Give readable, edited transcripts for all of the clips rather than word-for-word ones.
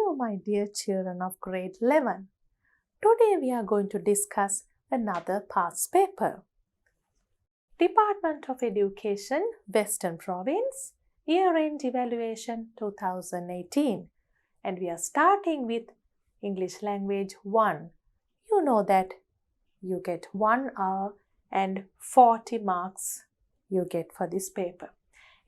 Hello, my dear children of grade 11. Today we are going to discuss another past paper. Department of Education, Western Province, Year-End Evaluation 2018. And we are starting with English Language 1. You know that you get 1 hour and 40 marks you get for this paper.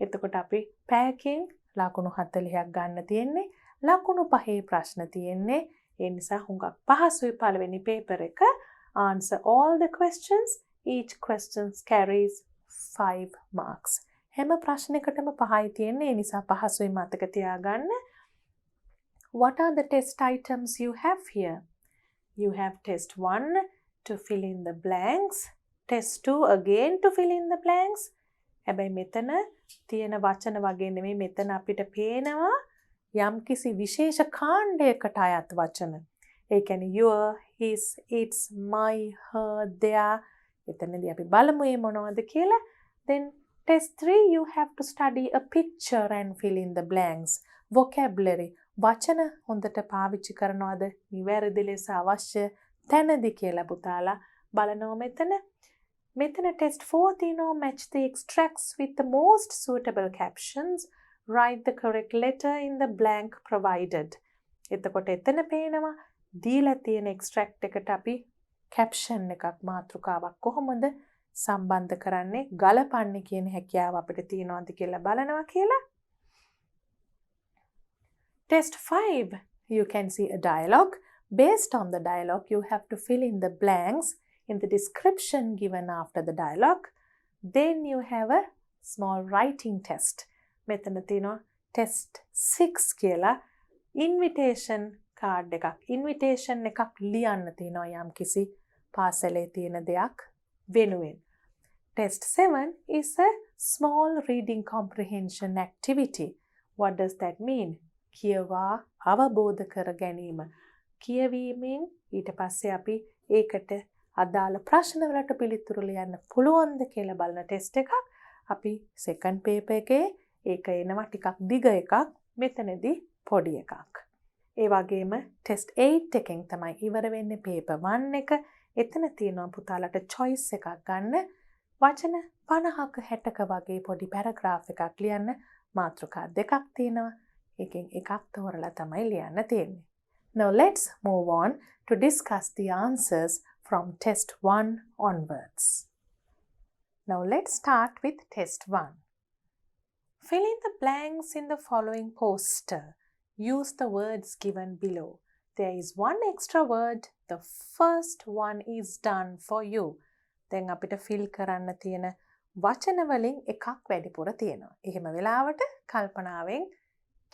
එතකොට අපි පැයකින් ලකුණු 40ක් ගන්න තියෙන්නේ. ලකුණු 5 ප්‍රශ්න තියෙන්නේ. ඒ නිසා හුඟක් පහසුයි පළවෙනි පේපර් එක. Answer all the questions. Each question carries 5 marks. හැම ප්‍රශ්නයකටම 5යි තියෙන්නේ. ඒ නිසා පහසුයි මතක තියාගන්න. What are the test items you have here? You have test 1 to fill in the blanks. Test 2 again to fill in the blanks. හැබැයි මෙතන තියෙන වචන වගේ නෙමෙයි මෙතන අපිට පේනවා යම්කිසි විශේෂ කාණ්ඩයකට අයත් වචන. ඒ කියන්නේ your, his, its, my, her, their. එතනදී අපි බලමු මේ මොනවද කියලා. Then test 3 you have to study a picture and fill in the blanks. Vocabulary වචන හොඳට පාවිච්චි කරනවද? නිවැරදි ලෙස අවශ්‍ය තැනදී කියලා පුතාලා බලනවා මෙතන. මෙතන test 4 තියෙනවා match the extracts with the most suitable captions. Write the correct letter in the blank provided. එතකොට එතන පේනවා දීලා තියෙන extract එකට අපි caption එකක් මාතෘකාවක් කොහොමද සම්බන්ධ කරන්නේ ගලපන්නේ කියන හැකියාව අපිට තියෙනවද කියලා බලනවා කියලා. Test 5 you can see a dialogue. Based on the dialogue you have to fill in the blanks in the description given after the dialogue. Then you have a small writing test. මෙතන තියෙනවා test 6 කියලා invitation card එකක්. invitation එකක් ලියන්න තියෙනවා යම්කිසි පාසලේ තියෙන දෙයක් වෙනුවෙන්. Test 7 is a small reading comprehension activity. What does that mean? කියවා අවබෝධ කර ගැනීම. කියවීමෙන් ඊට පස්සේ අපි ඒකට අදාළ ප්‍රශ්නවලට පිළිතුරු ලියන්න පුළුවන්ද කියලා බලන ටෙස්ට් එකක්. අපි second paper එකේ ඒක එනවා ටිකක් දිග එකක්. මෙතනදී පොඩි එකක්. ඒ වගේම test 8 එකෙන් තමයි ඉවර වෙන්නේ paper 1 එක. එතන තියෙනවා පුතාලට choice එකක් ගන්න. වචන 50ක 60ක වගේ පොඩි paragraph එකක් ලියන්න. මාතෘකා දෙකක් තියෙනවා. එකෙන් එකක් තෝරලා තමයි ලියන්න තියෙන්නේ. Now let's move on to discuss the answers from test 1 onwards. Now let's start with test 1. Fill in the blanks in the following poster. Use the words given below. There is one extra word. The first one is done for you. දැන් අපිට fill කරන්න තියෙන වචන වලින් එකක් වැඩිපුර තියෙනවා. එහෙම වෙලාවට කල්පනාවෙන්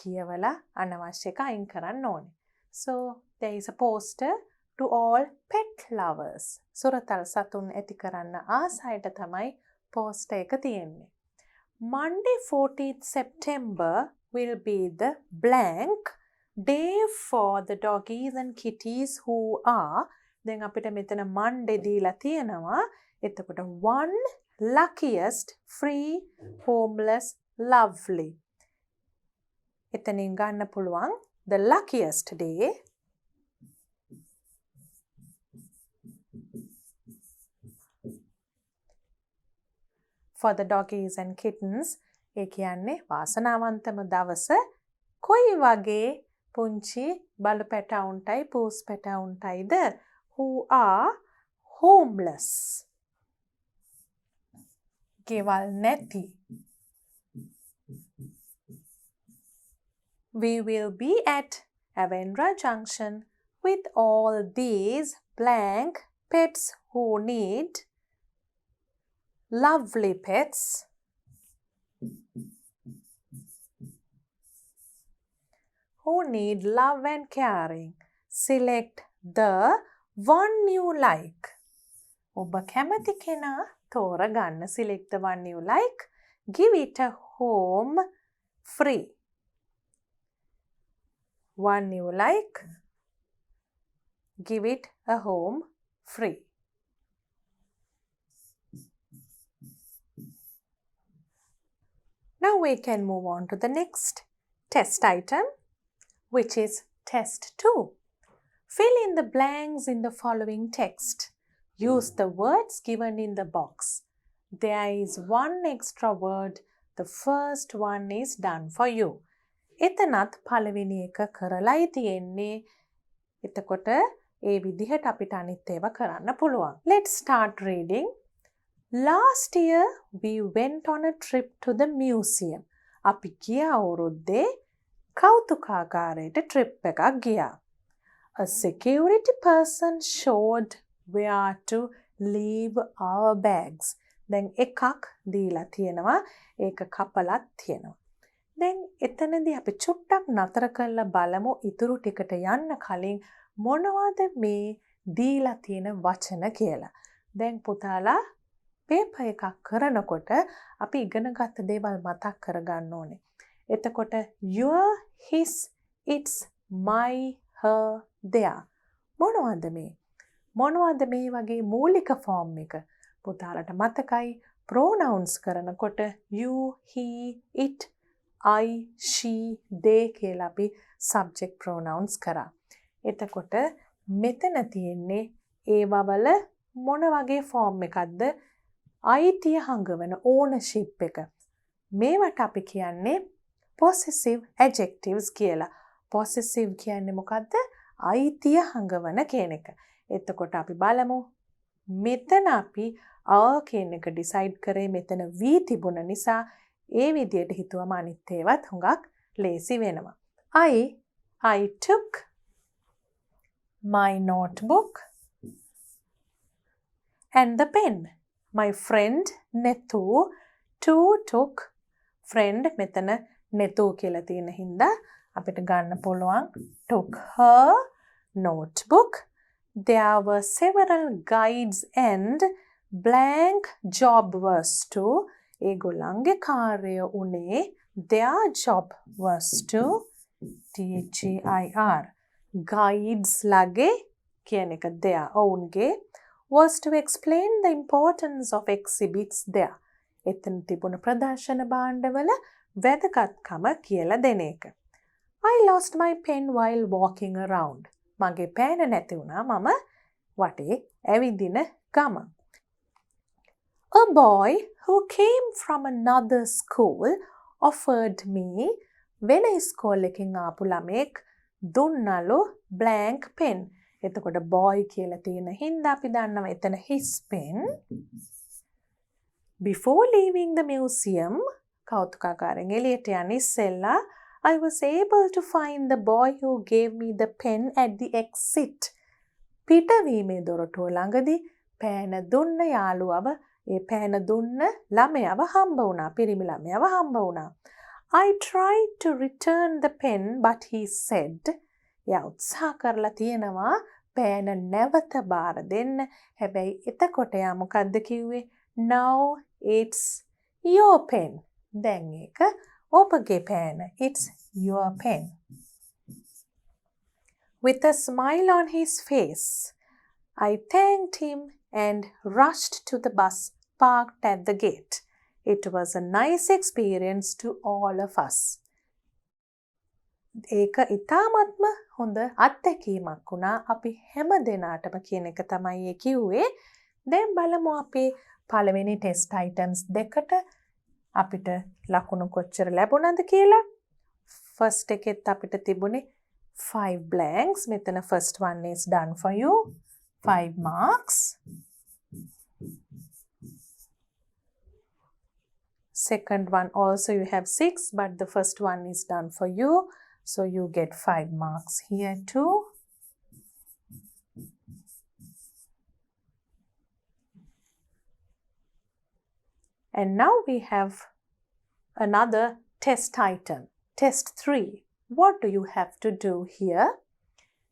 කියවලා අනවශ්‍ය එක අයින් කරන්න ඕනේ. So there is a poster to all pet lovers. සුරතල් සතුන් ඇති කරන්න ආසයට තමයි poster එක තියෙන්නේ. Monday 14th September will be the blank day for the doggies and kitties who are. දැන් අපිට මෙතන Monday දීලා තියෙනවා. එතකොට one luckiest, free, homeless, lovely. එතනින් ගන්න පුළුවන් the luckiest day. For the doggies and kittens, ඒ කියන්නේ වාසනාවන්තම දවස කොයි වගේ පුංචි බලු පැටවුන්ටයි පූස් පැටවුන්ටයිද who are homeless. ගෙවල් නැති. We will be at Avendra Junction with all these blank pets who need lovely pets who need love and caring. Select the one you like. ඔබ කැමති කෙනා තෝරගන්න. Select the one you like. Give it a home free. One you like. Give it a home free. Now we can move on to the next test item, which is Test 2. Fill in the blanks in the following text. Use the words given in the box. There is one extra word. The first one is done for you. එතනත් පළවෙනි එක කරලායි තියෙන්නේ. එතකොට ඒ විදිහට අපිට අනිත් ඒවා කරන්න පුළුවන්. Let's start reading. Last year we went on a trip to the museum. අපි ගිය අවුරුද්දේ කෞතුකාගාරයට trip එකක් ගියා. A security person showed where to leave our bags. දැන් එකක් දීලා තියෙනවා. ඒක කපලත් තියෙනවා. දැන් එතනදී අපි චුට්ටක් නතර කරලා බලමු ඉතුරු ටිකට යන්න කලින් මොනවද මේ දීලා තියෙන වචන කියලා. දැන් පුතාලා පේපර් එකක් කරනකොට අපි ඉගෙන ගත්ත දේවල් මතක් කරගන්න ඕනේ. එතකොට your, his, its, my, her, their. මොනවද මේ? මොනවද මේ වගේ මූලික ෆෝම් එක? පුතාලට මතකයි pronouns කරනකොට you, he, it, I, she, they කියලා අපි subject pronouns කරා. එතකොට මෙතන තියෙන්නේ ඒවා වල මොන වගේ ෆෝම් එකක්ද? අයිතිය හංගවන ownership එක. මේවට අපි කියන්නේ possessive adjectives කියලා. possessive කියන්නේ මොකද්ද? අයිතිය හංගවන කියන එක. එතකොට අපි බලමු. මෙතන අපි කියන එක decide කරේ මෙතන V තිබුණ නිසා ඒ විදියට හිතුවම අනිත් ඒවත් හුඟක් ලේසි වෙනවා. I took my notebook and the pen. My friend Netu took friend මෙතන Netu කියලා තියෙන හින්දා අපිට ගන්න පුළුවන් took her notebook. There were several guides and blank job was to ඒගොල්ලන්ගේ කාර්යය උනේ their job was to THEIR guides ලගේ කියන එක their ඔවුන්ගේ was to explain the importance of exhibits there. එතන තිබුණ ප්‍රදර්ශන භාණ්ඩවල වැදගත්කම කියලා දෙන එක. I lost my pen while walking around. මගේ පෑන නැති වුණා මම වටේ ඇවිදින ගමන්. A boy who came from another school offered me වෙන ඉස්කෝලේකින් ආපු ළමෙක් දුන්නලු blank pen. එතකොට boy කියලා තියෙන හින්දා අපි දන්නවා එතන his pen. Before leaving the museum කෞතුකාගාරයෙන් එළියට යන්න ඉස්සෙල්ලා I was able to find the boy who gave me the pen at the exit. පිටවීමේ දොරටුව ළඟදී පෑන දුන්න යාළුවව ඒ පෑන දුන්න ළමයාව හම්බ වුණා. පිරිමි ළමයාව හම්බ වුණා. I tried to return the pen but he said යා උත්සාහ කරලා තියෙනවා පෑන නැවත බාර දෙන්න. හැබැයි එතකොට යා මොකද්ද කිව්වේ? Now it's your pen. දැන් ඒක ඔබගේ පෑන. It's your pen. With a smile on his face, I thanked him and rushed to the bus parked at the gate. It was a nice experience to all of us. ඒක ඉතාමත්ම හොඳ අත්දැකීමක් වුණා අපි හැම දෙනාටම කියන එක තමයි ඒ කිව්වේ. දැන් බලමු අපේ පළවෙනි ටෙස්ට් අයිටම්ස් දෙකට අපිට ලකුණු කොච්චර ලැබුණාද කියලා. ෆස්ට් එකෙත් අපිට තිබුණේ 5 blanks. මෙතන first one is done for you. 5 marks. Second one also you have 6, but the first one is done for you. So you get 5 marks here too. And now we have another test item. Test 3. What do you have to do here?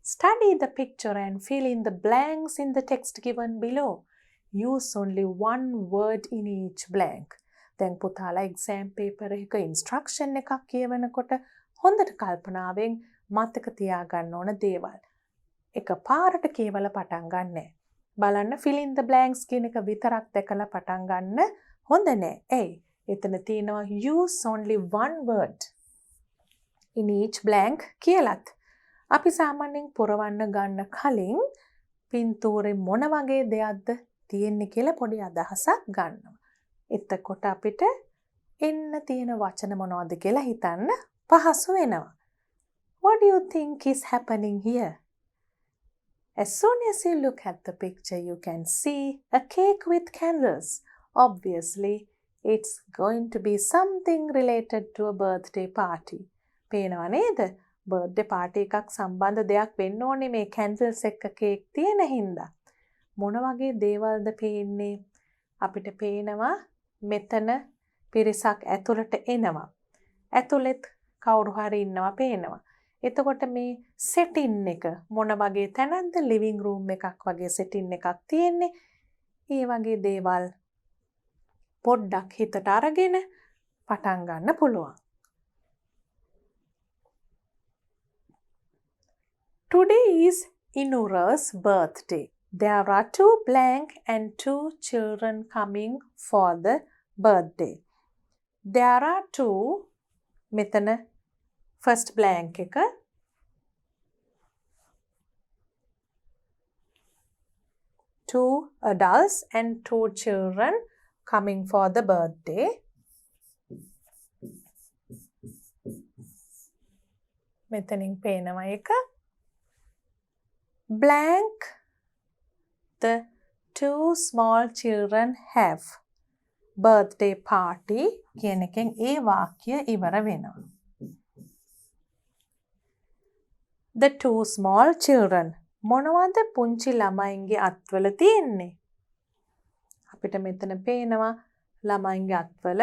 Study the picture and fill in the blanks in the text given below. Use only one word in each blank. දැන් පුතාලා exam paper එකක instruction එකක් කියවනකොට හොඳට කල්පනාවෙන් මතක තියාගන්න ඕන දේවල්. එකපාරට කියවලා පටන් ගන්නෑ. බලන්න fill in the blanks කියන එක විතරක් දැකලා පටන් ගන්න හොඳ නෑ. ඇයි? එතන තියෙනවා use only one word in each blank කියලත්. අපි සාමාන්‍යයෙන් පුරවන්න ගන්න කලින් පින්තූරේ මොන වගේ දෙයක්ද තියෙන්නේ කියලා පොඩි අදහසක් ගන්නවා. එතකොට අපිට එන්න තියෙන වචන මොනවද කියලා හිතන්න පහසු වෙනවා. What do you think is happening here? As soon as you look at the picture, you can see a cake with candles. Obviously, it's going to be something related to a birthday party. පේනව නේද? birthday party එකක් සම්බන්ධ දෙයක් වෙන්න ඕනේ මේ candles එක්ක cake තියෙන හින්දා. මොන වගේ දේවල්ද පේන්නේ? අපිට පේනවා මෙතන පිරිසක් ඇතුළට එනවා. ඇතුළෙත් කවුරු හරි ඉන්නවා පේනවා. එතකොට මේ setting එක මොන වගේ තැනක්ද? living room එකක් වගේ setting එකක් තියෙන්නේ. ඒ වගේ දේවල් පොඩ්ඩක් හිතට අරගෙන පටන් ගන්න පුළුවන්. Today is Inura's birthday. There are 2 blank and 2 children coming for the birthday. There are 2 මෙතන first blank එක 2 adults and 2 children coming for the birthday. මෙතනින් පේනවා එක blank the 2 small children have birthday party කියන එකෙන් ඒ වාක්‍ය ඉවර වෙනවා. The 2 small children මොනවද පුංචි ළමයින්ගේ අත්වල තියෙන්නේ? අපිට මෙතන පේනවා ළමයින්ගේ අත්වල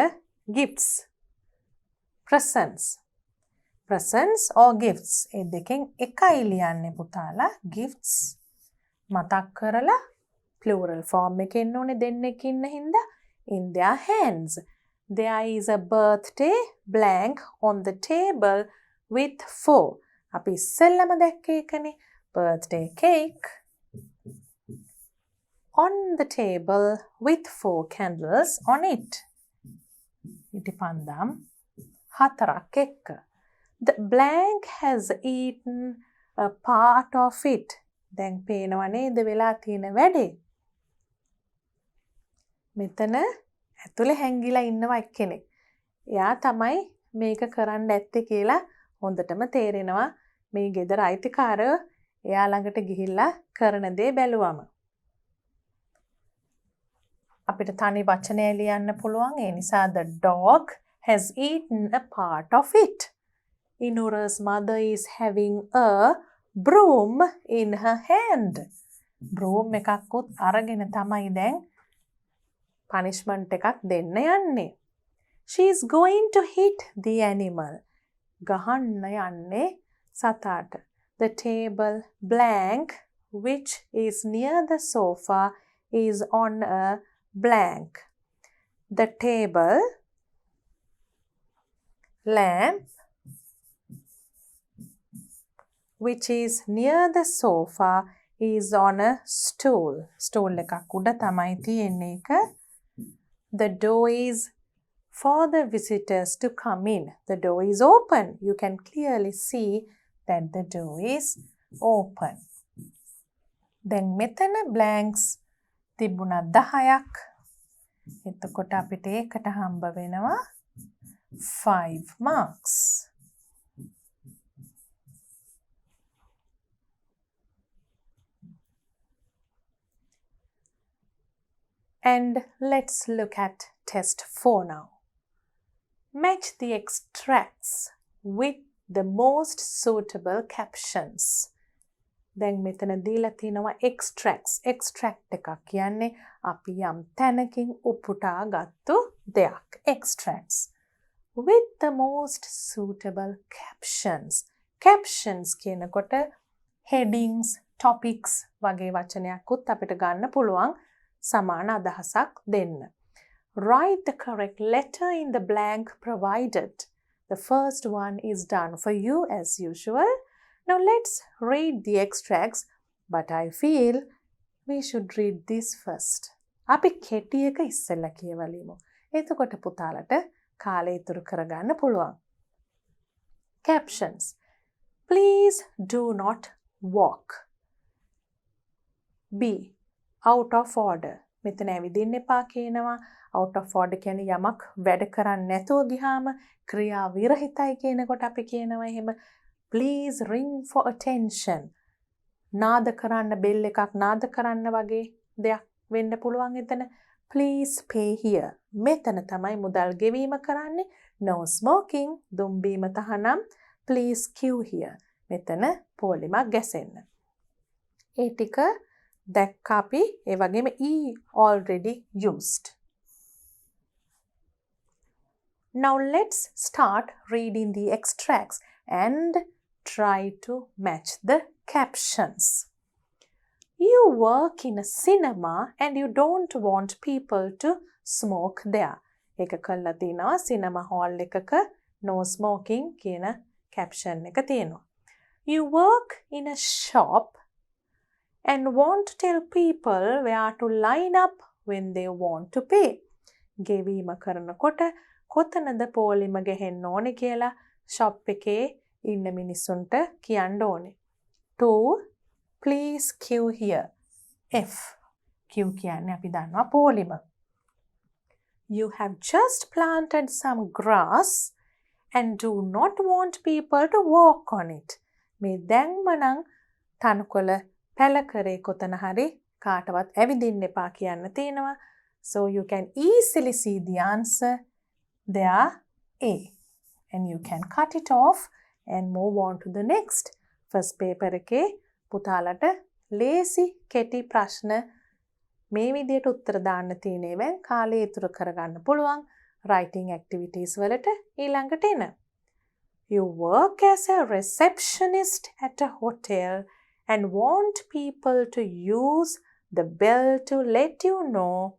gifts, presents. Presents or gifts ඒ දෙකෙන් එකයි ලියන්නේ පුතාලා. gifts මතක් කරලා plural form එකේ එන්න ඕනේ දෙන්නෙක් ඉන්න හින්දා in their hands. There is a birthday blank on the table with 4. අපි ඉස්සෙල්ලම දැක්කේ එකනේ birthday cake on the table with 4 candles on it. ඉටිපන්දම් 4ක් එක්ක. The blank has eaten a part of it. දැන් පේනව නේද වෙලා තියෙන වැඩේ? මෙතන ඇතුලේ හැංගිලා ඉන්නවා එක්කෙනෙක්. එයා තමයි මේක කරන්න ඇත්තේ කියලා හොඳටම තේරෙනවා මේ ගෙදර අයිතිකාරයෝ එයා ළඟට ගිහිල්ලා කරන දේ බැලුවම. අපිට තනි වචනය ලියන්න පුළුවන්. ඒ නිසා the dog has eaten a part of it. Inura's mother is having a broom in her hand. broom එකක්වත් අරගෙන තමයි දැන් punishment එකක් දෙන්න යන්නේ. She is going to hit the animal. ගහන්න යන්නේ සතාට. The table blank which is near the sofa is on a blank. The table lamp which is near the sofa is on a stool. Stool එකක් උඩ තමයි තියෙන්නේ එක. The door is for the visitors to come in. The door is open. You can clearly see that the door is open. දැන් මෙතන blanks තිබුණා 10ක්. එතකොට අපිට ඒකට හම්බ වෙනවා 5 marks. And let's look at test 4 now. Match the extracts with the most suitable captions. දැන් මෙතන දීලා තියෙනවා extracts. extract එකක් කියන්නේ අපි යම් තැනකින් උපුටා ගත්තු දෙයක්. extracts with the most suitable captions. captions කියනකොට headings, topics වගේ වචනයක්කුත් අපිට ගන්න පුළුවන්. සමාන අදහසක් දෙන්න. Write the correct letter in the blank provided. The first one is done for you as usual. Now let's read the extracts, but I feel we should read this first. අපි කෙටි එක ඉස්සෙල්ලා කියවලිමු. එතකොට පුතාලට කාලය ඉතුරු කරගන්න පුළුවන්. Captions. Please do not walk. B. Out of order. මෙතන ඇවිදින්න එපා කියනවා. Out of order කියන්නේ යමක් වැඩ කරන්නේ නැතුව ගියාම ක්‍රියා විරහිතයි කියනකොට අපි කියනවා එහෙම. Please ring for attention. නාද කරන්න බෙල් එකක් නාද කරන්න වගේ දෙයක් වෙන්න පුළුවන් එතන. Please pay here. මෙතන තමයි මුදල් ගෙවීම කරන්නේ. No smoking. දුම් බීම තහනම්. Please queue here. මෙතන පොලිමක් ගැසෙන්න. ඒ ටික දැක්ක අපි ඒ වගේම E already used. Now let's start reading the extracts and try to match the captions. You work in a cinema and you don't want people to smoke there. එක කළා තිනවා cinema hall එකක no smoking කියන caption එක තියෙනවා. You work in a shop and want to tell people where to line up when they want to pay. ගෙවීම කරනකොට කොතනද පොලිම ගෙහෙන්න ඕනේ කියලා shop එකේ ඉන්න මිනිස්සුන්ට කියන්න ඕනේ. 2. Please queue here. F. Queue කියන්නේ අපි දන්නවා පොලිම. You have just planted some grass and do not want people to walk on it. මේ දැන්ම නම් තනකොළ පැලකරේ කොතන හරි කාටවත් ඇවිදින්න එපා කියන්න තියෙනවා. So you can easily see the answer there, A. And you can cut it off and move on to the next. First paper එකේ පුතාලට ලේසි කෙටි ප්‍රශ්න මේ විදිහට උත්තර දාන්න තියෙනවෙන් කාලය ඉතුරු කරගන්න පුළුවන් writing activities වලට ඊළඟට එන. You work as a receptionist at a hotel and want people to use the bell to let you know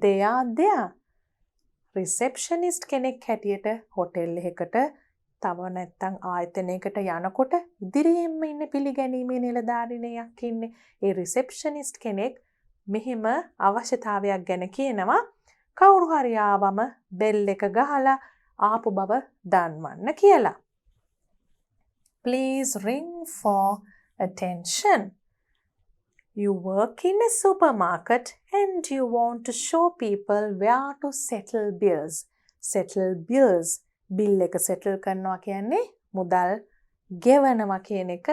they are there. Receptionist කෙනෙක් හැටියට හොටෙල් එකකට තව නැත්තම් ආයතනයකට යනකොට ඉදිරියෙන්ම ඉන්න පිළිගැනීමේ නිලධාරිණියක් ඉන්නේ. ඒ receptionist කෙනෙක් මෙහෙම අවශ්‍යතාවයක් ගැන කියනවා. කවුරු හරි ආවම බෙල් එක ගහලා ආපු බව දන්වන්න කියලා. Please ring for attention. You work in a supermarket and you want to show people where to settle bills. Settle bills. Bill එක settle කරනවා කියන්නේ මුදල් ගෙවනවා කියන එක.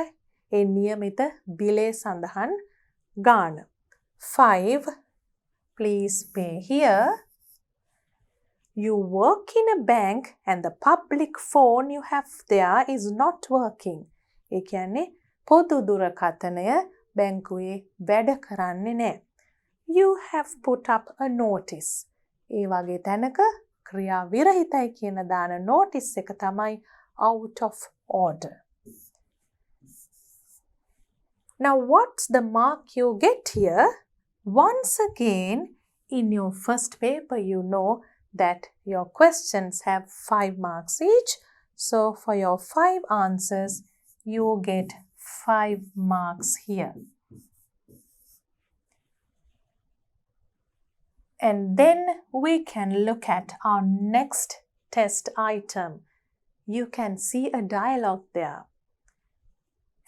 ඒ નિયમિત බිලේ සඳහන් ගාන. 5. Please pay here. You work in a bank and the public phone you have there is not working. ඒ කියන්නේ පොදු දුරකථනය බැංකුවේ වැඩ කරන්නේ නැහැ. You have put up a notice. ඒ වගේ තැනක ක්‍රියා විරහිතයි කියන දාන notice එක තමයි out of order. Now what's the mark you get here? Once again, in your first paper, you know that your questions have 5 marks each. So for your 5 answers, you get 5 marks here. And then we can look at our next test item. You can see a dialogue there.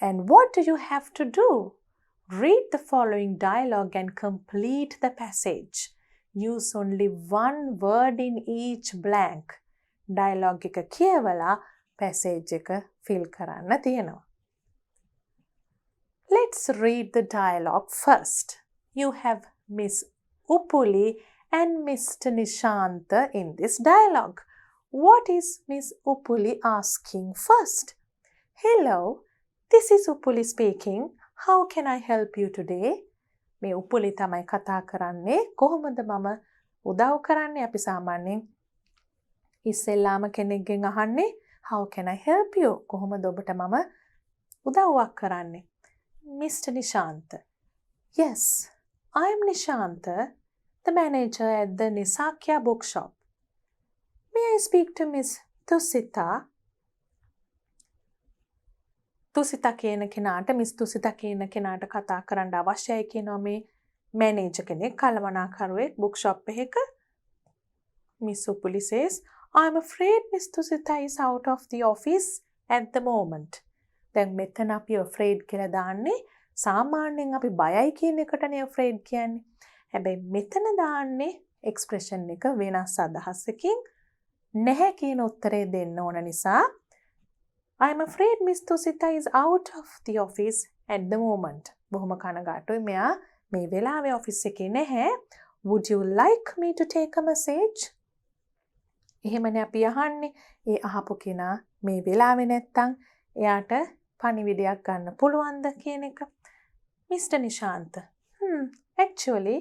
And what do you have to do? Read the following dialogue and complete the passage. Use only one word in each blank. Dialogue එක කියවලා passage එක fill කරන්න තියෙනවා. Let's read the dialogue first. You have Miss Upuli and Mr. Nishanta in this dialogue. What is Miss Upuli asking first? Hello, this is Upuli speaking. How can I help you today? මේ උපුලි තමයි කතා කරන්නේ. කොහොමද මම උදව් කරන්නේ? අපි සාමාන්‍යයෙන් ඉස්සෙල්ලාම කෙනෙක්ගෙන් අහන්නේ how can I help you? කොහොමද ඔබට මම උදව්වක් කරන්නේ? Mr. Nishanta. Yes, I am Nishanta, the manager at the Nisakya bookshop. May I speak to Miss Tusita? තුසිතා කියන කෙනාට මිස් තුසිතා කියන කෙනාට කතා කරන්න අවශ්‍යයි කියනවා මේ මැනේජර් කෙනෙක් කළමනාකරුවෙක් බුක් ෂොප් එකක. Miss Upuli says, I'm afraid Miss Tusita is out of the office at the moment. දැන් මෙතන අපි afraid කියලා දාන්නේ සාමාන්‍යයෙන් අපි බයයි කියන එකටනේ afraid කියන්නේ. හැබැයි මෙතන දාන්නේ expression එක වෙනස් අදහසකින් නැහැ කියන උත්තරේ දෙන්න ඕන නිසා I'm afraid Miss Tusita is out of the office at the moment. බොහොම කනගාටුයි මෙයා මේ වෙලාවේ ඔෆිස් එකේ නැහැ. Would you like me to take a message? එහෙමනේ අපි අහන්නේ. ඒ අහපු කෙනා මේ වෙලාවේ නැත්තම් එයාට පණිවිඩයක් ගන්න පුළුවන්ද කියන එක. Mr. Nishant. Actually,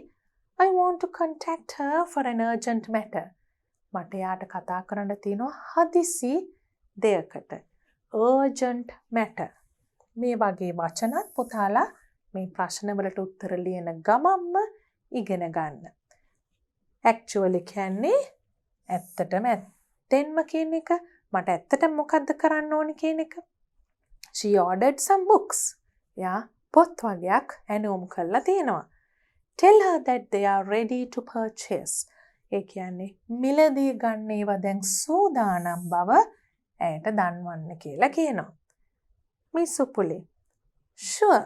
I want to contact her for an urgent matter. මට එයාට කතා කරන්න තියෙනවා හදිසි දෙයකට. Urgent matter. මේ වගේ වචනත් පුතාලා මේ ප්‍රශ්නවලට උත්තර ලියන ගමන්ම ඉගෙන ගන්න. Actually කියන්නේ ඇත්තටම ඇත්තෙන්ම කියන එක. මට ඇත්තටම මොකද්ද කරන්න ඕනි කියන එක. She ordered some books. යා පොත් වගේක් ඇනෝම් කරලා තියෙනවා. Tell her that they are ready to purchase. ඒ කියන්නේ මිලදී ගන්න ඒවා දැන් සූදානම් බව ඇයට දන්වන්න කියලා කියනවා. Miss Uppuli. Sure.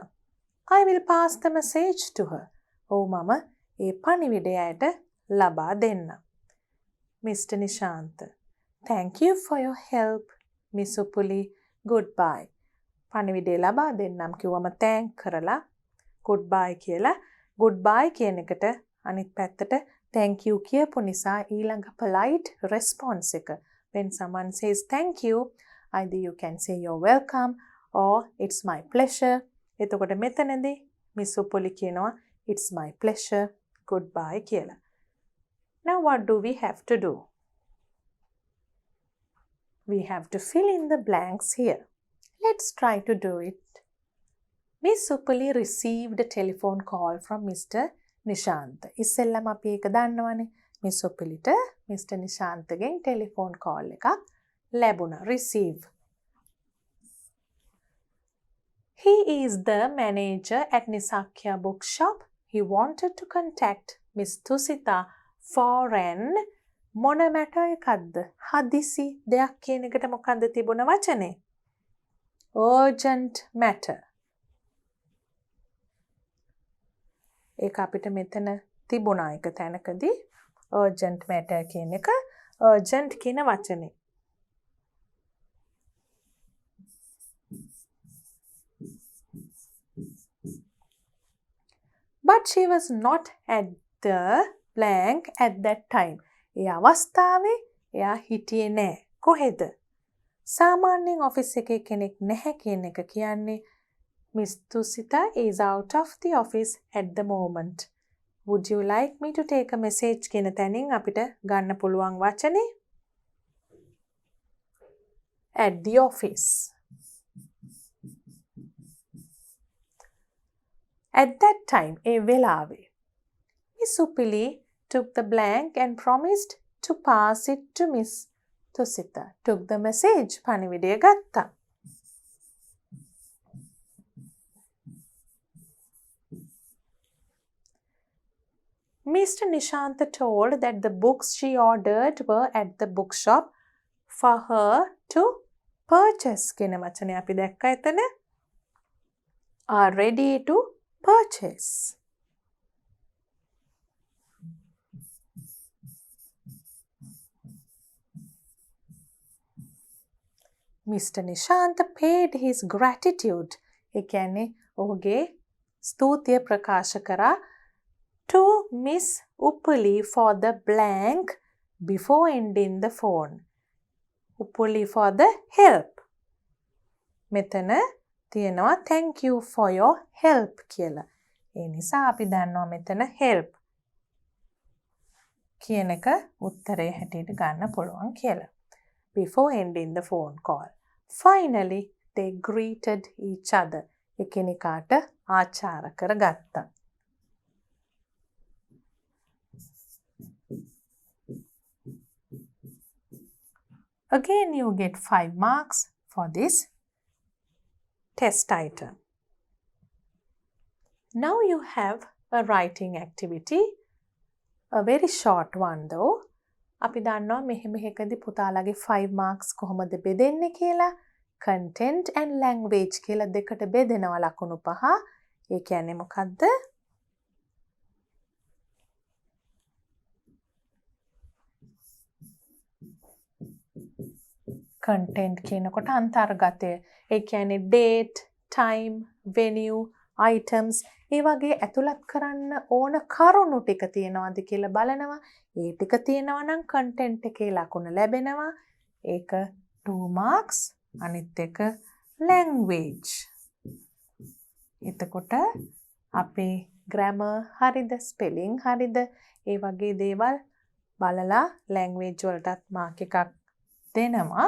I will pass the message to her. ඔව් මම ඒ පණිවිඩය ඇයට ලබා දෙන්න. Mr. Nishant. Thank you for your help. Miss Uppuli. Goodbye. පණිවිඩය ලබා දෙන්නම් කිව්වම thank කරලා goodbye කියලා goodbye කියන එකට අනිත් පැත්තට thank you කියපු නිසා ඊළඟ polite response එක. When someone says thank you, either you can say you're welcome or it's my pleasure. එතකොට මෙතනදී Miss Uppuli කියනවා it's my pleasure, goodbye කියලා. Now what do we have to do? We have to fill in the blanks here. Let's try to do it. Miss Uppuli received a telephone call from Mr. Nishant. ඉස්සෙල්ලම අපි ඒක දන්නවනේ. Miss Uppiliට Mr. Nishantගෙන් telephone call එකක් ලැබුණා. Receive. He is the manager at Nisakya bookshop. He wanted to contact Miss Tusita for an මොන matter එකක්ද? හදිසි දෙයක් කියන එකට මොකක්ද තිබුණ වචනේ? Urgent matter. ඒක අපිට මෙතන තිබුණා එක තැනකදී urgent matter කියන එක urgent කියන වචනේ. But she was not at the blank at that time. ඒ අවස්ථාවේ එයා හිටියේ නැහැ. කොහෙද? සාමාන්‍යයෙන් ඔෆිස් එකේ කෙනෙක් නැහැ කියන එක කියන්නේ Miss Tusita is out of the office at the moment. Would you like me to take a message කියන තැනින් අපිට ගන්න පුළුවන් වචනේ at the office. At that time, ඒ වෙලාවේ Miss Uppili took the blank and promised to pass it to Miss Tusita. Took the message. පණිවිඩය ගත්තා. Mr. Nishant told that the books she ordered were at the bookshop for her to purchase. කියන වචනේ අපි දැක්ක එතන. Are ready to purchase. Mr. Nishant paid his gratitude. ඒ කියන්නේ ඔහුගේ ස්තුතිය ප්‍රකාශ කරා to Miss Uppuli for the blank before ending the phone. Uppuli for the help. මෙතන තියෙනවා thank you for your help කියලා. ඒ නිසා අපි දන්නවා මෙතන help කියන එක උත්තරේ හැටියට ගන්න පුළුවන් කියලා. Before ending the phone call. Finally, they greeted each other. එකිනෙකාට ආචාර කරගත්තා. Again, you get 5 marks for this test item. Now you have a writing activity, a very short one though. අපි දන්නවා මෙහෙම එකදී පුතාලගේ 5 marks කොහොමද බෙදෙන්නේ කියලා. content and language කියලා දෙකට බෙදෙනවා ලකුණු 5. ඒ කියන්නේ මොකද්ද? content කියනකොට අන්තර්ගතය. ඒ කියන්නේ date, time, venue, items ඒ වගේ ඇතුළත් කරන්න ඕන කරුණු ටික තියෙනවද කියලා බලනවා. ඒ ටික තියෙනවා නම් content එකේ ලකුණ ලැබෙනවා. ඒක 2 marks. අනිත් එක language. එතකොට අපේ grammar හරිද, spelling හරිද, ඒ වගේ දේවල් බලලා language වලටත් mark එකක් දෙනවා.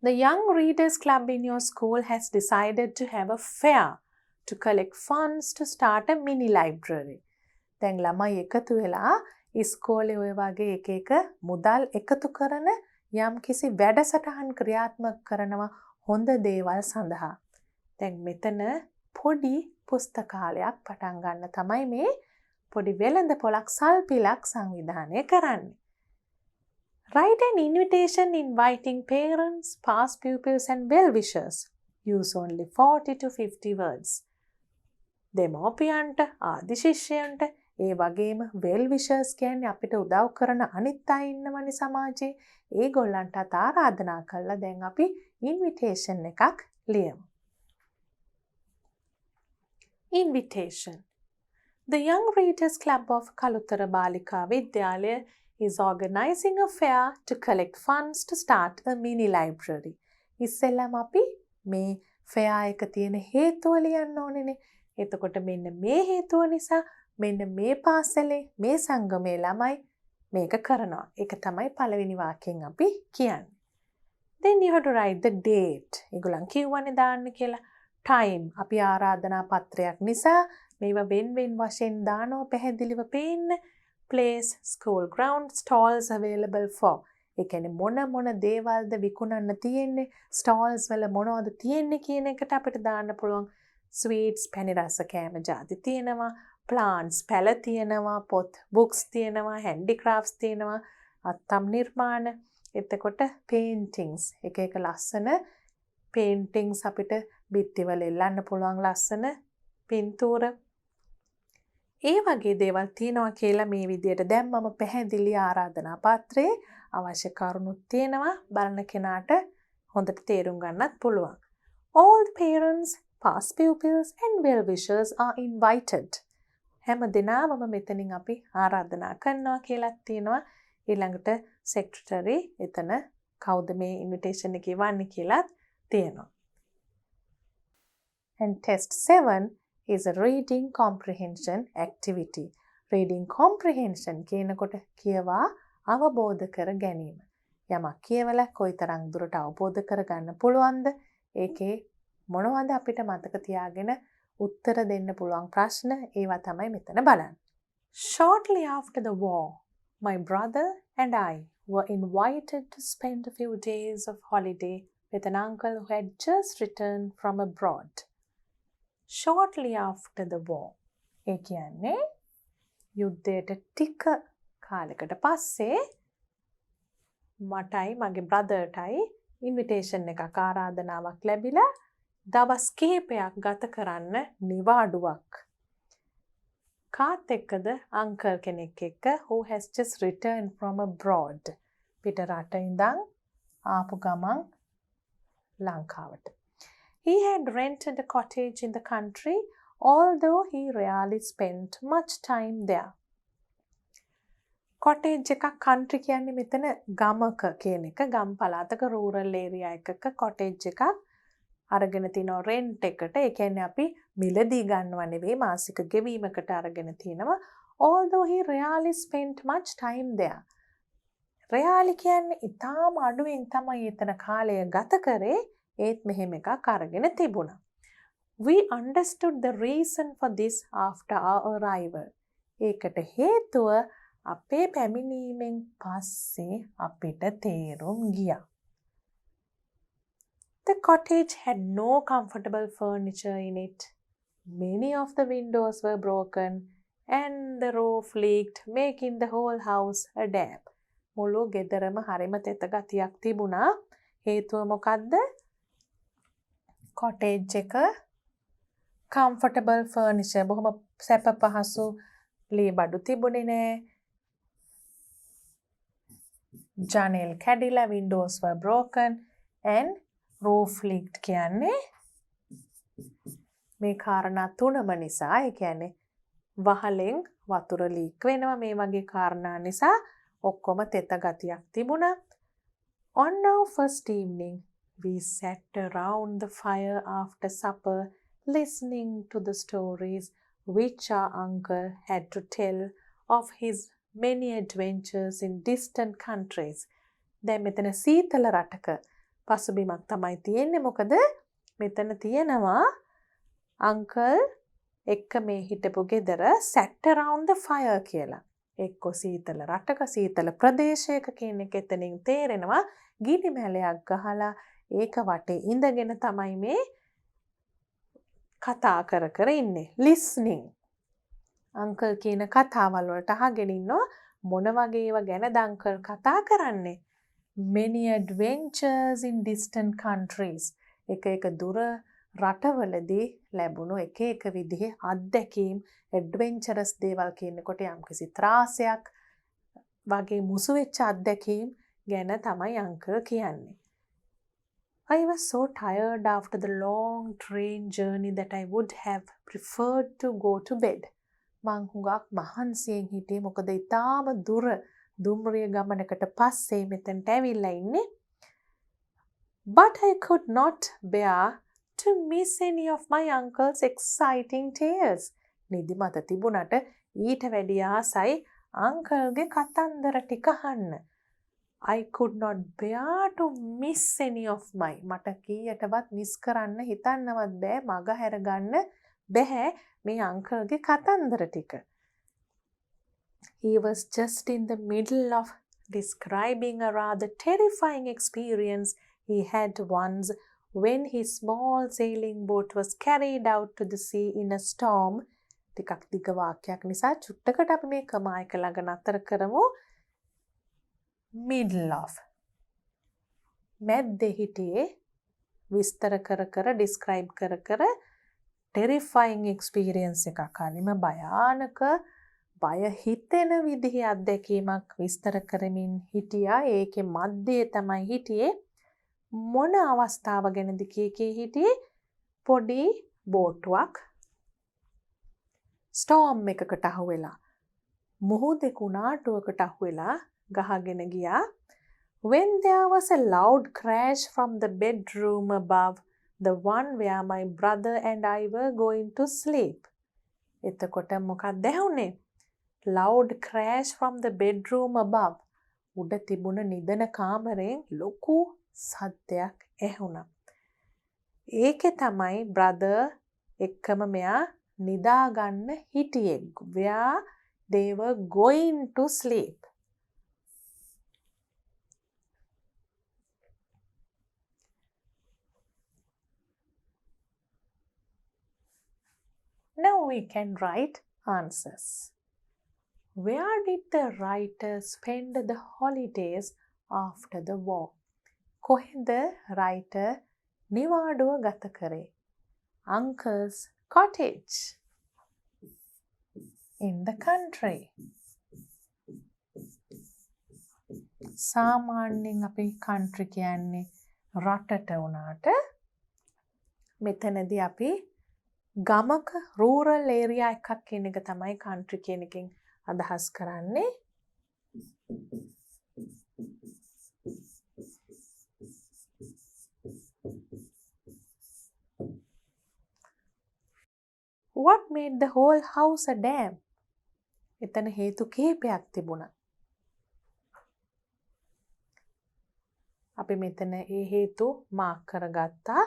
The Young Readers Club in your school has decided to have a fair to collect funds to start a mini library. දැන් ළමයි එකතු වෙලා ඉස්කෝලේ ඔය වගේ එක මුදල් එකතු කරන යම් කිසි වැඩසටහන් ක්‍රියාත්මක කරනවා හොඳ දේවල් සඳහා. දැන් මෙතන පොඩි පුස්තකාලයක් පටන් ගන්න තමයි මේ පොඩි වෙළඳ පොලක් සල්පිලක් සංවිධානය කරන්නේ. Write an invitation inviting parents, past pupils and well-wishers. Use only 40 to 50 words. දෙමෝපියන්ට, ආදි ශිෂ්‍යයන්ට, ඒ වගේම well-wishers කියන්නේ අපිට උදව් කරන අනිත් අය ඉන්නවනේ සමාජයේ. ඒගොල්ලන්ටත් ආරාධනා කළා දැන් අපි invitation එකක් ලියමු. Invitation. The Young Readers Club of Kalutara Balika Vidyalaya is organizing a fair to collect funds to start a mini library. ඉස්සෙල්ලාම අපි මේ fair එක තියෙන හේතුව ලියන්න ඕනේනේ. එතකොට මෙන්න මේ හේතුව නිසා මෙන්න මේ පාසලේ මේ සංගමේ ළමයි මේක කරනවා. ඒක තමයි පළවෙනි වාක්‍යයෙන් අපි කියන්නේ. Then you have to write the date. ඒගොල්ලන් කිව්වනේ දාන්න කියලා. Time. අපි ආරාධනා පත්‍රයක් නිසා මේවා වෙන් වශයෙන් දානවා පැහැදිලිව පේන්න. Place, school ground, stalls available for. ඒ කියන්නේ මොන දේවල්ද විකුණන්න තියෙන්නේ, stalls වල මොනවද තියෙන්නේ කියන එකට අපිට දාන්න පුළුවන්. Sweets, පැණි රස කෑම ಜಾති තියෙනවා, plants, පැල තියෙනවා, පොත්, books තියෙනවා, handicrafts තියෙනවා, අත්තම් නිර්මාණ. එතකොට paintings, එක ලස්සන paintings අපිට බිත්තිවල එල්ලන්න පුළුවන් ලස්සන පින්තූර. ඒ වගේ දේවල් තියෙනවා කියලා මේ විදියට දැම්මම පැහැදිලි ආරාධනා පත්‍රයේ අවශ්‍ය කරුණුත් තියෙනවා බලන කෙනාට හොඳට තේරුම් ගන්නත් පුළුවන්. All the parents, past pupils and well-wishers are invited. හැම දිනම මෙතනින් අපි ආරාධනා කරනවා කියලා තියෙනවා. ඊළඟට secretary එතන කවුද මේ invitation එක ගෙවන්නේ කියලා තියෙනවා. And test 7 is a reading comprehension activity. Reading comprehension කියනකොට කියවා අවබෝධ කර ගැනීම. යමක් කියවලා කොයිතරම් දුරට අවබෝධ කරගන්න පුළුවන්ද? ඒකේ මොනවද අපිට මතක තියාගෙන උත්තර දෙන්න පුළුවන් ප්‍රශ්න ඒවා තමයි මෙතන බලන්න. Shortly after the war, my brother and I were invited to spend a few days of holiday with an uncle who had just returned from abroad. Shortly after the war. ඒ කියන්නේ යුද්ධයට ටික කාලයකට පස්සේ මටයි මගේ බ්‍රදර්ටයි ඉන්විටේෂන් එකක් ආරාධනාවක් ලැබිලා දවස් කිහිපයක් ගත කරන්න නිවාඩුවක්. කාත් එක්කද අංකල් කෙනෙක් එක්ක who has just returned from abroad. පිට රට ඉඳන් ආපු ගමන් ලංකාවට. He had rented a cottage in the country, although he rarely spent much time there. Cottage එකක් country කියන්නේ මෙතන ගමක කියන එක. ගම් පළාතක rural area එකක cottage එකක් අරගෙන තිනවා rent එකට. ඒ කියන්නේ අපි මිලදී ගන්නව නෙවෙයි මාසික ගෙවීමකට අරගෙන තිනවා. Although he rarely spent much time there. rarely කියන්නේ ඉතාම අඩුවෙන් තමයි එතන කාලය ගත කරේ. ඒත් මෙහෙම එකක් අරගෙන තිබුණා. We understood the reason for this after our arrival. ඒකට හේතුව අපේ පැමිණීමෙන් පස්සේ අපිට තේරුම් ගියා. The cottage had no comfortable furniture in it. Many of the windows were broken and the roof leaked, making the whole house a damp. මුළු ගෙදරම හරිම තෙත ගතියක් තිබුණා. හේතුව මොකක්ද? cottage එක comfortable furniture බොහොම සැප පහසු ලී බඩු තිබුණේ නෑ. ජනෙල් කැඩිලා, windows were broken and roof leaked කියන්නේ මේ කාරණා තුනම නිසා, ඒ කියන්නේ වහලෙන් වතුර ලීක් වෙනවා, මේ වගේ කාරණා නිසා ඔක්කොම තෙත ගතියක් තිබුණා. On our first evening, we sat around the fire after supper, listening to the stories which our uncle had to tell of his many adventures in distant countries. දැන් මෙතන සීතල රටක පසුබිමක් තමයි තියෙන්නේ. මොකද මෙතන තියෙනවා අංකල් එක්ක මේ හිටපු ගෙදර sat around the fire කියලා. එක්ක සීතල රටක සීතල ප්‍රදේශයක කියන එක එතනින් තේරෙනවා. ගිනි මැලයක් ගහලා ඒක වටේ ඉඳගෙන තමයි මේ කතා කර කර ඉන්නේ. listening. අංකල් කියන කතාවල් වලට අහගෙන ඉන්නවා. මොන වගේ ඒවා ගැනද අංකල් කතා කරන්නේ? many adventures in distant countries. එක දුර රටවලදී ලැබුණු එක විදිහේ අත්දැකීම්, adventurous දේවල් කියනකොට යම්කිසි ත්‍රාසයක් වගේ මුසු වෙච්ච අත්දැකීම් ගැන තමයි අංකල් කියන්නේ. I was so tired after the long train journey that I would have preferred to go to bed. මං හුඟක් මහන්සියෙන් හිටියේ මොකද ඊටාම දුර දුම්රිය ගමනකට පස්සේ මෙතනට ඇවිල්ලා ඉන්නේ. But I could not bear to miss any of my uncle's exciting tales. නිදිමත තිබුණට ඊට වැඩි ආසයි අංකල්ගේ කතන්දර ටික අහන්න. I could not bear to miss any of my. මට කීයටවත් මිස් කරන්න හිතන්නවත් බෑ, මග හැරගන්න බෑ මේ අංකල්ගේ කතන්දර ටික. He was just in the middle of describing a rather terrifying experience he had once when his small sailing boat was carried out to the sea in a storm. ටිකක් දිග වාක්‍යයක් නිසා චුට්ටකට අපි මේ කමායක ළඟ නතර කරමු. middle of. මැද්දේ හිටියේ විස්තර කර කර describe කර කර terrifying experience එකක්. හරිම භයානක බය හිතෙන විදිහේ අත්දැකීමක් විස්තර කරමින් හිටියා. ඒකේ මැද්දේ තමයි හිටියේ. මොන අවස්ථාව ගැනද කී හිටියේ? පොඩි බෝට්ටුවක් ස්ටෝම් එකකට අහු වෙලා, මුහුදේ කුණාටුවකට අහු වෙලා ගහගෙන ගියා. When there was a loud crash from the bedroom above, the one where my brother and I were going to sleep. එතකොට මොකක්ද ඇහුනේ? Loud crash from the bedroom above. උඩ තිබුණ නිදන කාමරයෙන් ලොකු සද්දයක් ඇහුණා. ඒකේ තමයි brother එක්කම මෙයා නිදාගන්න හිටියේ. Where they were going to sleep. Now we can write answers. Where did the writer spend the holidays after the war? කොහෙද writer නිවාඩුව ගත කරේ? Uncle's cottage. In the country. සාමාන්‍යයෙන් අපි country කියන්නේ රටට වුණාට මෙතනදී අපි ගමක rural area එකක් කියන එක තමයි country කියන එකෙන් අදහස් කරන්නේ. What made the whole house a dam? එතන හේතු කිහිපයක් තිබුණා. අපි මෙතන ඒ හේතු මාක් කරගත්තා.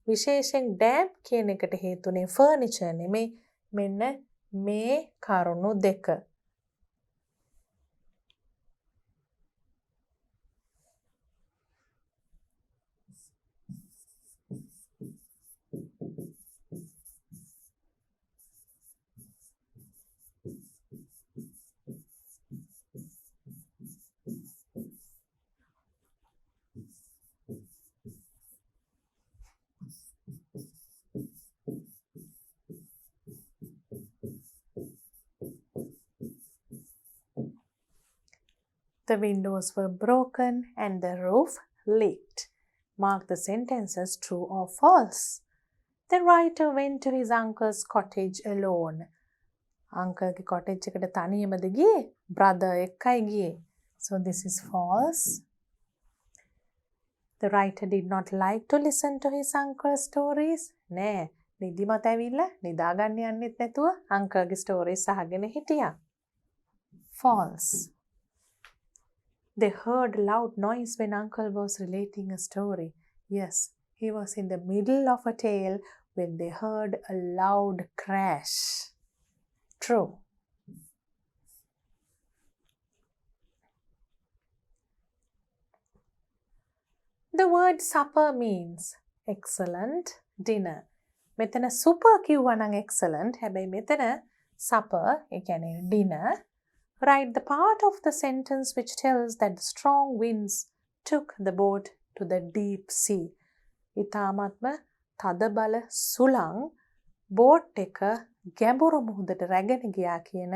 විශේෂයෙන් dam කියන එකට හේතුනේ furniture නෙමෙයි. මෙන්න මේ කරුණු දෙක. The windows were broken and the roof leaked. Mark the sentences true or false. The writer went to his uncle's cottage alone. Uncle's cottage එකට තනියමද ගියේ? Brother එක්කයි ගියේ. So this is false. The writer did not like to listen to his uncle's stories. නෑ, නිදිමත ඇවිල්ලා නිදාගන්න යන්නෙත් නැතුව අංකල්ගේ stories අහගෙන හිටියා. False. They heard loud noise when uncle was relating a story. Yes, he was in the middle of a tale when they heard a loud crash. True. The word supper means excellent dinner. මෙතන super කිව්වා නම් excellent. හැබැයි මෙතන supper ඒ කියන්නේ dinner. Write the part of the sentence which tells that the strong winds took the boat to the deep sea. ඉතාමත්ම තදබල සුළං boat එක ගැඹුරු මුහුදට රැගෙන ගියා කියන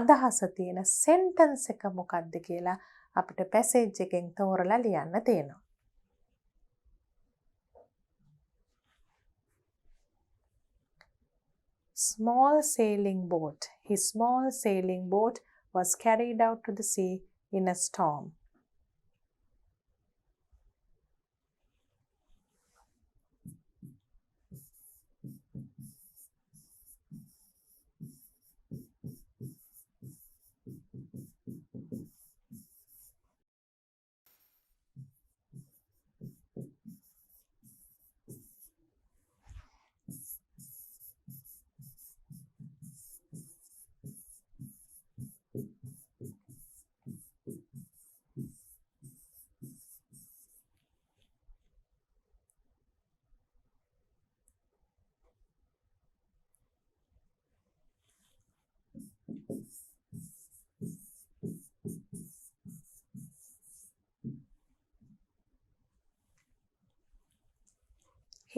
අදහස තියෙන sentence එක මොකක්ද කියලා අපිට passage එකෙන් තෝරලා ලියන්න තියෙනවා. Small sailing boat. His small sailing boat was carried out to the sea in a storm.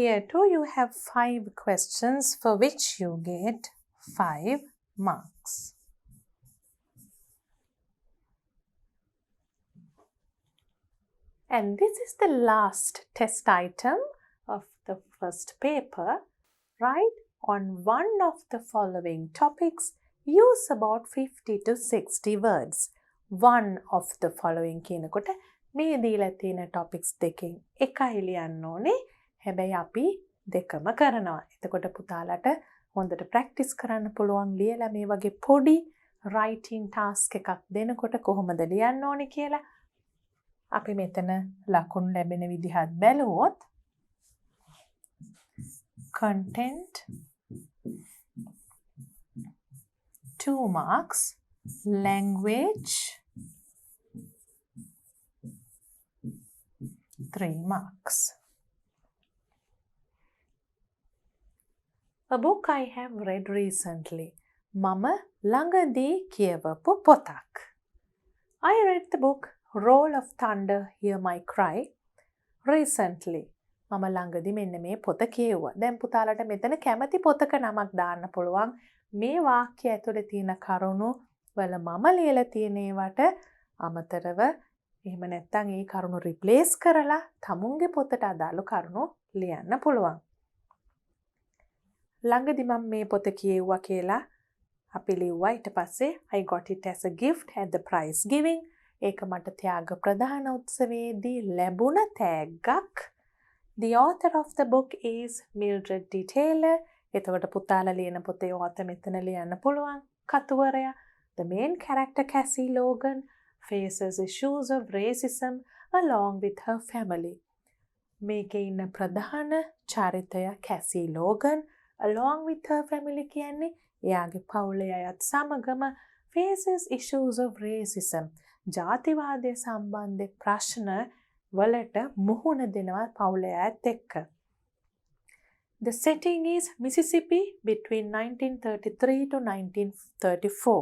Here too you have 5 questions for which you get 5 marks. And this is the last test item of the first paper. Write on one of the following topics. Use about 50 to 60 words. One of the following කියනකොට මේ දීලා තියෙන topics දෙකෙන් එකයි ලියන්න ඕනේ. හැබැයි අපි දෙකම කරනවා. එතකොට පුතාලට හොඳට ප්‍රැක්ටිස් කරන්න පුළුවන් ලියලා මේ වගේ පොඩි writing task එකක් දෙනකොට කොහොමද ලියන්න ඕනේ කියලා. අපි මෙතන ලකුණු ලැබෙන විදිහත් බැලුවොත් content 2 marks, language 3 marks. A book I have read recently. මම ළඟදී කියවපු පොතක්. I read the book Roll of Thunder, Hear My Cry recently. මම ළඟදී මෙන්න මේ පොත කියෙව්වා. දැන් පුතාලට මෙතන කැමති පොතක නමක් දාන්න පුළුවන්. මේ වාක්‍ය ඇතුලේ තියෙන කරුණු වල මම ලියලා තියෙන ඒවට අමතරව එහෙම නැත්නම් ඒ කරුණු රිප්ලේස් කරලා තමුන්ගේ පොතට අදාළ කරුණු ලියන්න පුළුවන්. ළඟදී මම මේ පොත කියෙව්වා කියලා අපි ලිව්වා. ඊට පස්සේ I got it as a gift at the prize giving. ඒක මට ත්‍යාග ප්‍රදාන උත්සවයේදී ලැබුණ තෑග්ගක්. The author of the book is Mildred D. Taylor. එතකොට පුතාලා ලියන පොතේ author මෙතන ලියන්න පුළුවන්. කතුවරයා. The main character Cassie Logan faces issues of racism along with her family. මේකේ ඉන්න ප්‍රධාන චරිතය Cassie Logan along with her family කියන්නේ එයාගේ පවුලේ අයත් සමගම faces issues of racism. ජාතිවාදය සම්බන්ධ ප්‍රශ්න වලට මුහුණ දෙනවා පවුලේ අයත් එක්ක. The setting is Mississippi between 1933 to 1934.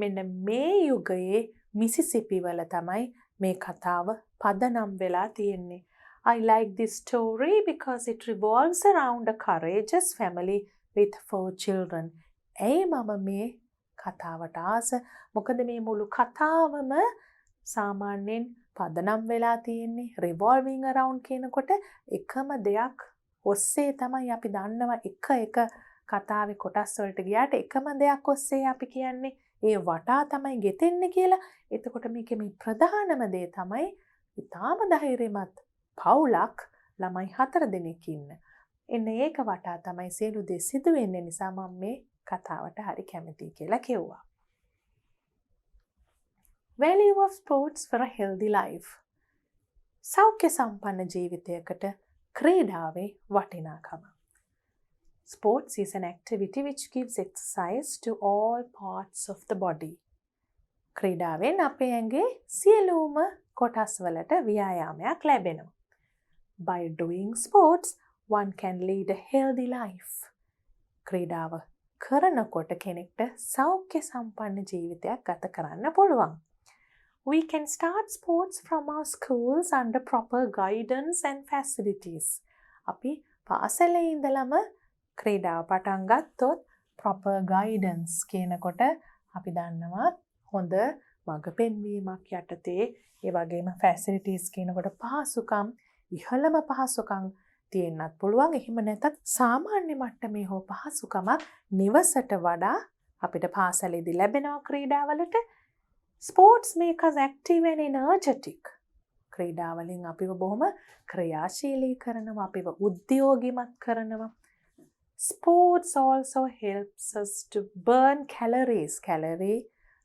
මෙන්න මේ යුගයේ මිසිසිපි වල තමයි මේ කතාව පදනම් වෙලා තියෙන්නේ. I like this story because it revolves around a courageous family with 4 children. ඇයි මම මේ කතාවට ආස? මොකද මේ මුළු කතාවම සාමාන්‍යයෙන් පදනම් වෙලා තියෙන්නේ revolving around කියනකොට එකම දෙයක් ඔස්සේ තමයි අපි දන්නවා එක කතාවේ කොටස් වලට ගියාට එකම දෙයක් ඔස්සේ අපි කියන්නේ ඒ වටා තමයි ගෙතෙන්නේ කියලා. එතකොට මේකේ මේ ප්‍රධානම දේ තමයි ඊටාම ධෛර්යමත් පවුලක් ළමයි 4 දෙනෙක් ඉන්න. එන්නේ ඒක වටා තමයි සියලු දේ සිදු වෙන්නේ නිසා මම මේ කතාවට හරි කැමතියි කියලා කිව්වා. Value of sports for a healthy life. සෞඛ්‍ය සම්පන්න ජීවිතයකට ක්‍රීඩාවේ වටිනාකම. Sports is an activity which gives exercise to all parts of the body. ක්‍රීඩාවෙන් අපේ ඇඟේ සියලුම කොටස් වලට ව්‍යායාමයක් ලැබෙනවා. By doing sports, one can lead a healthy life. ක්‍රීඩාව කරනකොට කෙනෙක්ට සෞඛ්‍ය සම්පන්න ජීවිතයක් ගත කරන්න පුළුවන්. We can start sports from our schools under proper guidance and facilities. අපි පාසලේ ඉඳලම ක්‍රීඩාව පටන් ගත්තොත් proper guidance කියනකොට අපි දන්නවා හොඳ මඟ පෙන්වීමක් යටතේ ඒ වගේම facilities කියනකොට පහසුකම් ඉහළම පහසුකම් තියෙන්නත් පුළුවන්. එහෙම නැත්නම් සාමාන්‍ය මට්ටමේ හෝ පහසුකමක් නිවසට වඩා අපිට පාසලේදී ලැබෙනවා ක්‍රීඩාවලට. Sports make us active and energetic. ක්‍රීඩාවලින් අපිව බොහොම ක්‍රියාශීලී කරනවා, අපිව උද්‍යෝගිමත් කරනවා. Sports also helps us to burn calories. Calorie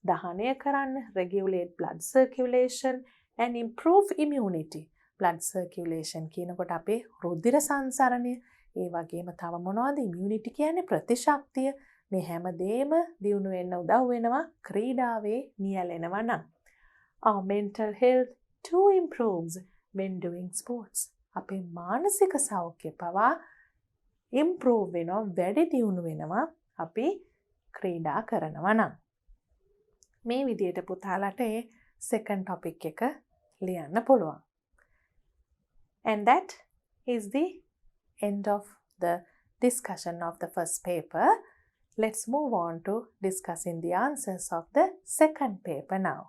දහනය කරන්න, regulate blood circulation and improve immunity. Blood circulation කියනකොට අපේ රුධිර සංසරණය, ඒ වගේම තව මොනවද? immunity කියන්නේ ප්‍රතිශක්තිය. මේ හැම දෙම දියුණු වෙන්න උදව් වෙනවා ක්‍රීඩාවේ නියැලෙනවා නම්. Our mental health too improves when doing sports. අපේ මානසික සෞඛ්‍ය පවා improve වෙනවා, වැඩි දියුණු වෙනවා අපි ක්‍රීඩා කරනවා නම්. මේ විදිහට පුතාලට ඒ second topic එක ලියන්න පුළුවන්. And that is the end of the discussion of the first paper. Let's move on to discussing the answers of the second paper now.